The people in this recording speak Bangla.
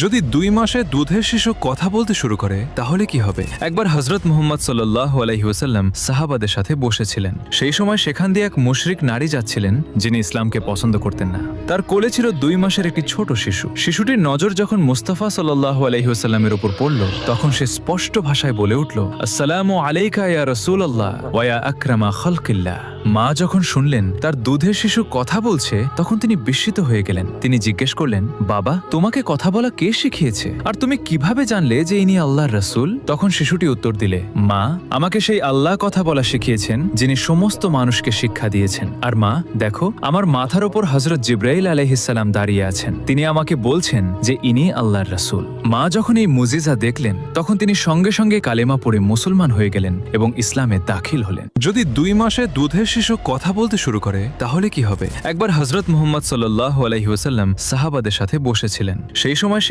যদি 2 মাসে দুধের শিশু কথা বলতে শুরু করে তাহলে কি হবে? একবার হযরত মুহাম্মদ সাল্লাল্লাহু আলাইহি ওয়াসাল্লাম সাহাবাদের সাথে বসেছিলেন। সেই সময় সেখান দিয়ে এক মুশরিক নারী যাচ্ছিলেন যিনি ইসলামকে পছন্দ করতেন না। তার কোলে ছিল 2 মাসের একটি ছোট শিশু। শিশুটির নজর যখন মুস্তাফা সাল্লাল্লাহু আলাইহি ওয়াসাল্লামের উপর পড়ল, তখন সে স্পষ্ট ভাষায় বলে উঠল, আসসালামু আলাইকা ইয়া রাসূলুল্লাহ ওয়া ইয়া আকরামা খালকিল্লাহ। মা যখন শুনলেন তার দুধের শিশু কথা বলছে, তখন তিনি বিস্মিত হয়ে গেলেন। তিনি জিজ্ঞেস করলেন, বাবা, তোমাকে কথা বলা কে শিখিয়েছে, আর তুমি কিভাবে জানলে যে ইনি আল্লাহর রাসূল? তখন শিশুটি উত্তর দিলে, মা, আমাকে সেই আল্লাহ কথা বলা শিখিয়েছেন যিনি সমস্ত মানুষকে শিক্ষা দিয়েছেন। আর মা, দেখো, আমার মাথার উপর হযরত জিবরাইল আলাইহিস সালাম দাঁড়িয়ে আছেন। তিনি আমাকে বলছেন যে ইনি আল্লাহর রাসূল। মা যখন এই মুজিজা দেখলেন, তখন তিনি সঙ্গে সঙ্গে কালেমা পড়ে মুসলমান হয়ে গেলেন এবং ইসলামে দাখিল হলেন। যদি 2 মাসে দুধের শিশু কথা বলতে শুরু করে তাহলে কি হবে? একবার হযরত মুহাম্মদ সাল্লাল্লাহু আলাইহি ওয়াসাল্লাম সাহাবাদের সাথে বসেছিলেন। সেই সময়